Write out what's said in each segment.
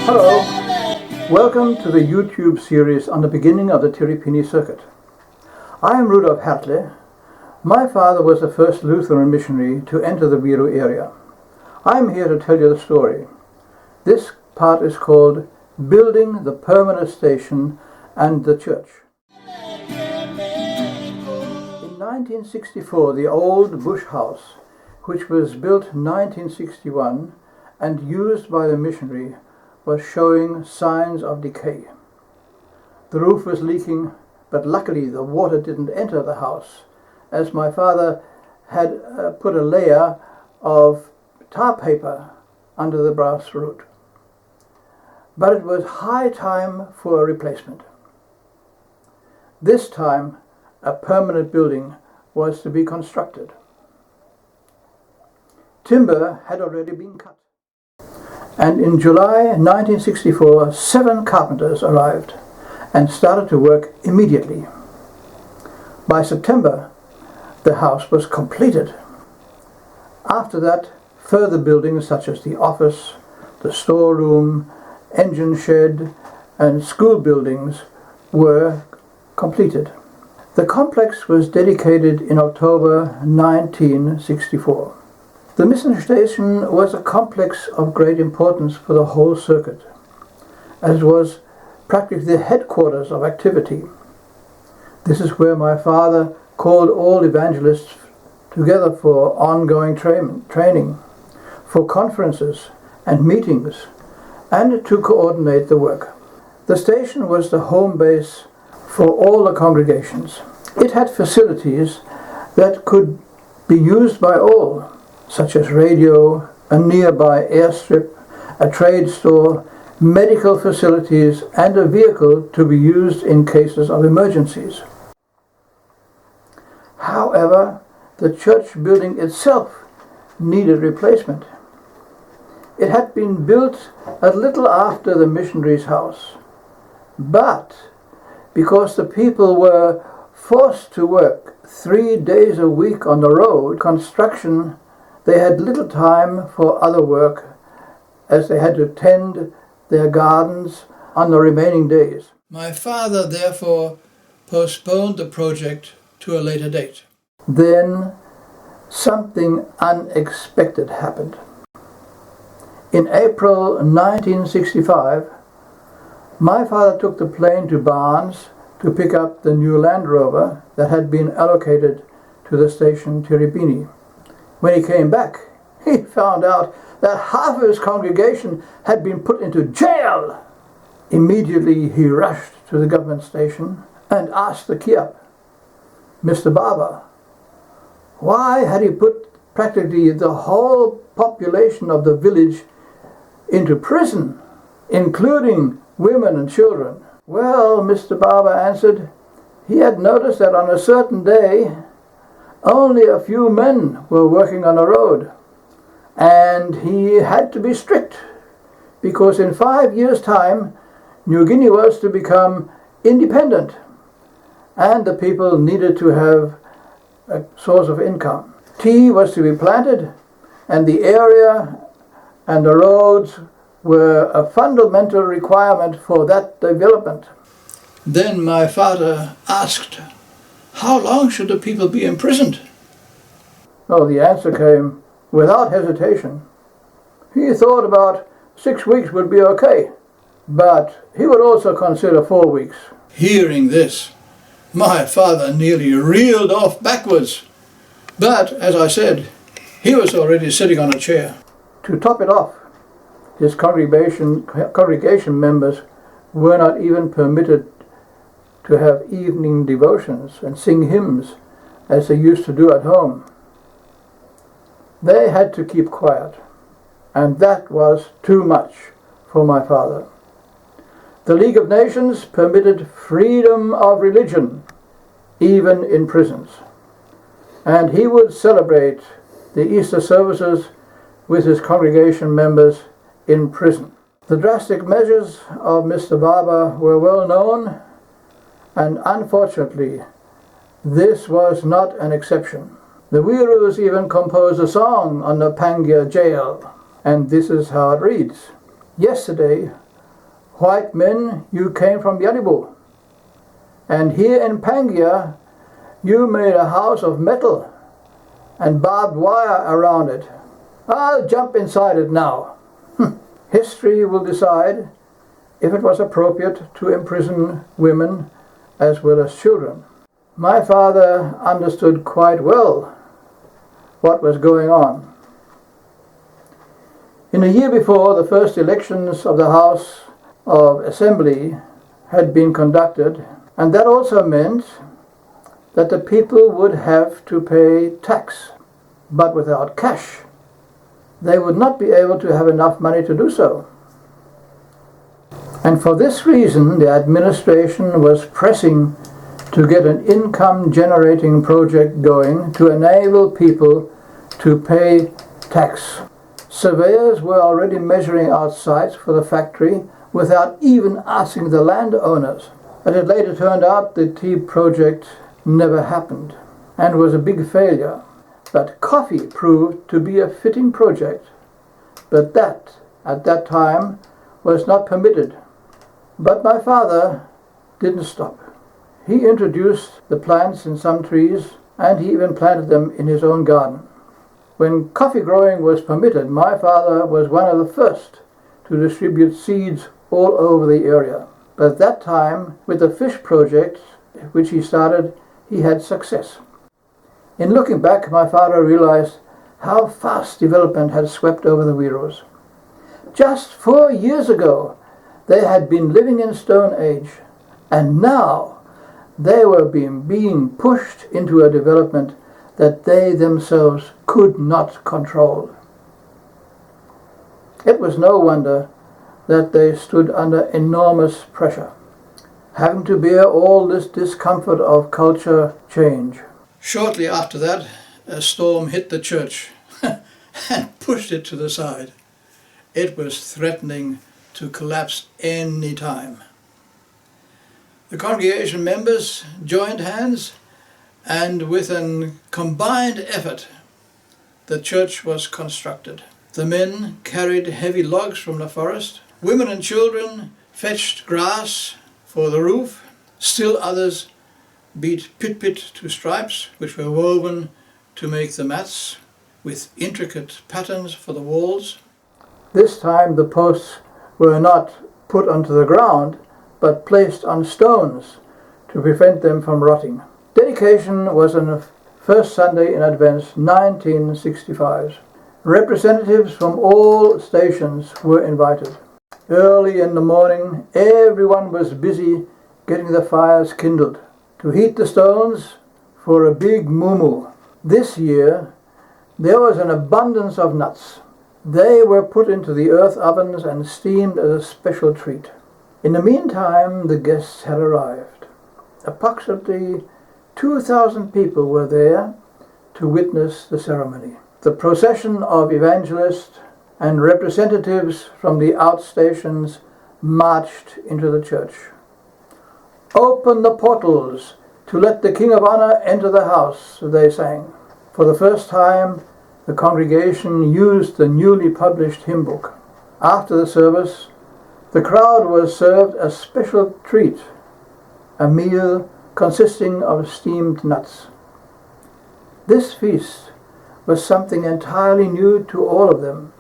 Hello, welcome to the YouTube series on the beginning of the Tiripini circuit. I am Rudolf Hertle. My father was the first Lutheran missionary to enter the Wiru area. I am here to tell you the story. This part is called Building the Permanent Station and the Church. In 1964, the old bush house, which was built in 1961 and used by the missionary, was showing signs of decay. The roof was leaking, but luckily the water didn't enter the house, as my father had put a layer of tar paper under the brass root. But it was high time for a replacement. This time, a permanent building was to be constructed. Timber had already been cut. And in July 1964, 7 carpenters arrived and started to work immediately. By September, the house was completed. After that, further buildings such as the office, the storeroom, engine shed, and school buildings were completed. The complex was dedicated in October 1964. The mission station was a complex of great importance for the whole circuit, as it was practically the headquarters of activity. This is where my father called all evangelists together for ongoing training, for conferences and meetings, and to coordinate the work. The station was the home base for all the congregations. It had facilities that could be used by all, such as radio, a nearby airstrip, a trade store, medical facilities, and a vehicle to be used in cases of emergencies. However, the church building itself needed replacement. It had been built a little after the missionary's house, but because the people were forced to work 3 days a week on the road construction, they had little time for other work, as they had to tend their gardens on the remaining days. My father therefore postponed the project to a later date. Then something unexpected happened. In April 1965, my father took the plane to Barnes to pick up the new Land Rover that had been allocated to the station Tiripini. When he came back, he found out that half of his congregation had been put into jail. Immediately he rushed to the government station and asked the Kiap, Mr. Barber, why had he put practically the whole population of the village into prison, including women and children? Well, Mr. Barber answered, he had noticed that on a certain day only a few men were working on the road, and he had to be strict, because in 5 years' time New Guinea was to become independent, and the people needed to have a source of income. Tea was to be planted, and the area and the roads were a fundamental requirement for that development. Then my father asked, how long should the people be imprisoned? Oh, the answer came without hesitation. He thought about 6 weeks would be okay, but he would also consider 4 weeks. Hearing this, my father nearly reeled off backwards. But, as I said, he was already sitting on a chair. To top it off, his congregation members were not even permitted to have evening devotions and sing hymns as they used to do at home. They had to keep quiet, and that was too much for my father. The League of Nations permitted freedom of religion, even in prisons, and he would celebrate the Easter services with his congregation members in prison. The drastic measures of Mr. Barber were well known, and unfortunately, this was not an exception. The Wirus even composed a song on the Pangia jail, and this is how it reads. Yesterday, White men, you came from Yaribu. And here in Pangaea, you made a house of metal and barbed wire around it. I'll jump inside it now. History will decide if it was appropriate to imprison women as well as children. My father understood quite well what was going on. In the year before, the first elections of the House of Assembly had been conducted, and that also meant that the people would have to pay tax, but without cash. They would not be able to have enough money to do so. And for this reason, the administration was pressing to get an income-generating project going to enable people to pay tax. Surveyors were already measuring out sites for the factory without even asking the landowners. As it later turned out, the tea project never happened and was a big failure. But coffee proved to be a fitting project. But that, at that time, was not permitted. But my father didn't stop. He introduced the plants in some trees, and he even planted them in his own garden. When coffee growing was permitted, my father was one of the first to distribute seeds all over the area. But at that time, with the fish project, which he started, he had success. In looking back, my father realized how fast development had swept over the Wirus. Just 4 years ago, they had been living in Stone Age, and now they were being pushed into a development that they themselves could not control. It was no wonder that they stood under enormous pressure, having to bear all this discomfort of culture change. Shortly after that, a storm hit the church and pushed it to the side. It was threatening to collapse any time. The congregation members joined hands, and with a combined effort, the church was constructed. The men carried heavy logs from the forest. Women and children fetched grass for the roof. Still others beat pit-pit to stripes, which were woven to make the mats, with intricate patterns for the walls. This time the posts were not put onto the ground, but placed on stones to prevent them from rotting. Dedication was on the first Sunday in Advent, 1965. Representatives from all stations were invited. Early in the morning, everyone was busy getting the fires kindled to heat the stones for a big mumu. This year, there was an abundance of nuts. They were put into the earth ovens and steamed as a special treat. In the meantime, the guests had arrived. Approximately 2,000 people were there to witness the ceremony. The procession of evangelists and representatives from the outstations marched into the church. "Open the portals to let the King of Honor enter the house," they sang. For the first time, the congregation used the newly published hymn book. After the service, the crowd was served a special treat, a meal consisting of steamed nuts. This feast was something entirely new to all of them.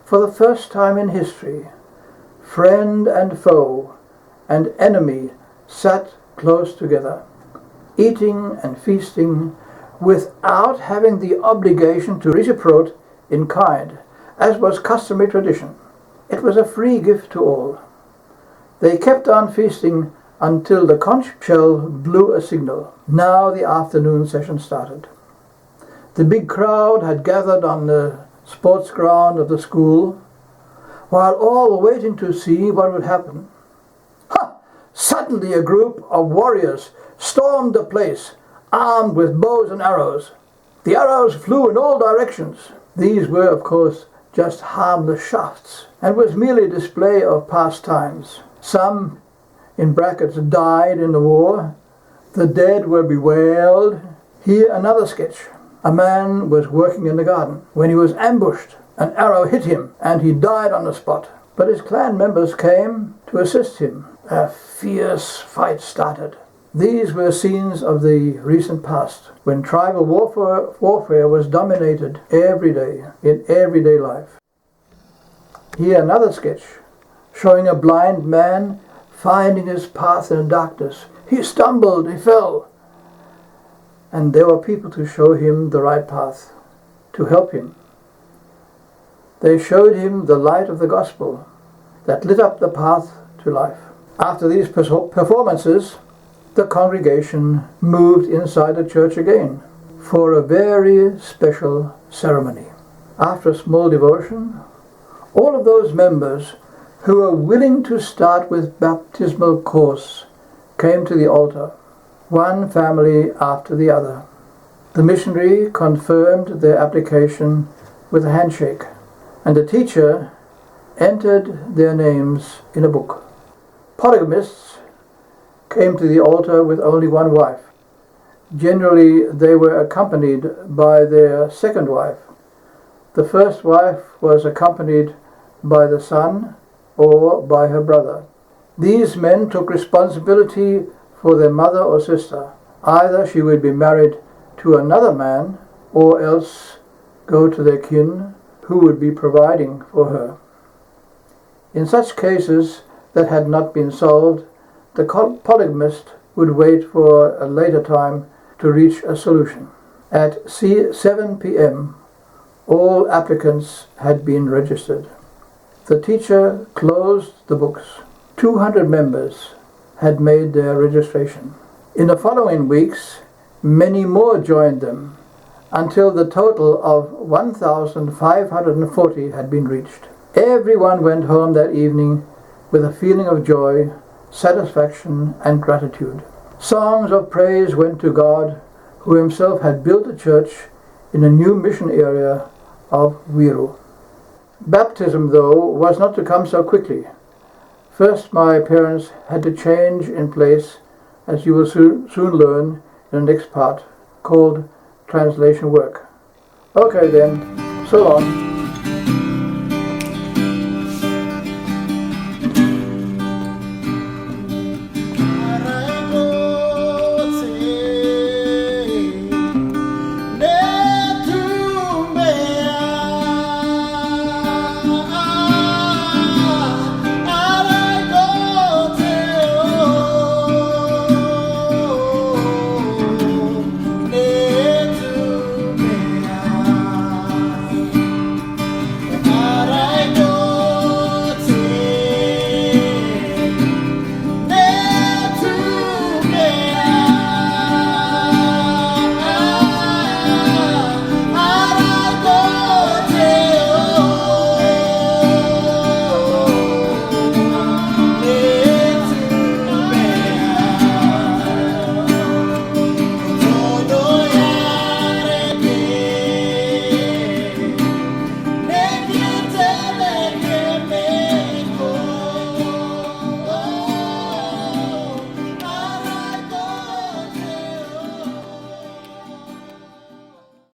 For the first time in history, friend and foe and enemy sat close together, eating and feasting without having the obligation to reciprocate in kind, as was customary tradition. It was a free gift to all. They kept on feasting until the conch shell blew a signal. Now the afternoon session started. The big crowd had gathered on the sports ground of the school, while all were waiting to see what would happen. Suddenly a group of warriors stormed the place, armed with bows and arrows. The arrows flew in all directions. These were, of course, just harmless shafts, and was merely a display of past times. Some, in brackets, died in the war. The dead were bewailed. Here another sketch. A man was working in the garden. When he was ambushed, an arrow hit him, and he died on the spot. But his clan members came to assist him. A fierce fight started. These were scenes of the recent past, when tribal warfare was dominated every day, in everyday life. Here another sketch, showing a blind man finding his path in darkness. He stumbled, he fell. And there were people to show him the right path, to help him. They showed him the light of the gospel that lit up the path to life. After these performances, the congregation moved inside the church again for a very special ceremony. After a small devotion, all of those members who were willing to start with baptismal course came to the altar, one family after the other. The missionary confirmed their application with a handshake, and the teacher entered their names in a book. Polygamists came to the altar with only one wife. Generally, they were accompanied by their second wife. The first wife was accompanied by the son or by her brother. These men took responsibility for their mother or sister. Either she would be married to another man or else go to their kin who would be providing for her. In such cases that had not been solved, the polygamist would wait for a later time to reach a solution. At 7 p.m., all applicants had been registered. The teacher closed the books. 200 members had made their registration. In the following weeks, many more joined them, until the total of 1,540 had been reached. Everyone went home that evening with a feeling of joy, satisfaction, and gratitude. Songs of praise went to God, who himself had built a church in a new mission area of Wiru. Baptism, though, was not to come so quickly. First, my parents had to change in place, as you will soon learn in the next part, called translation work. Okay then, so long.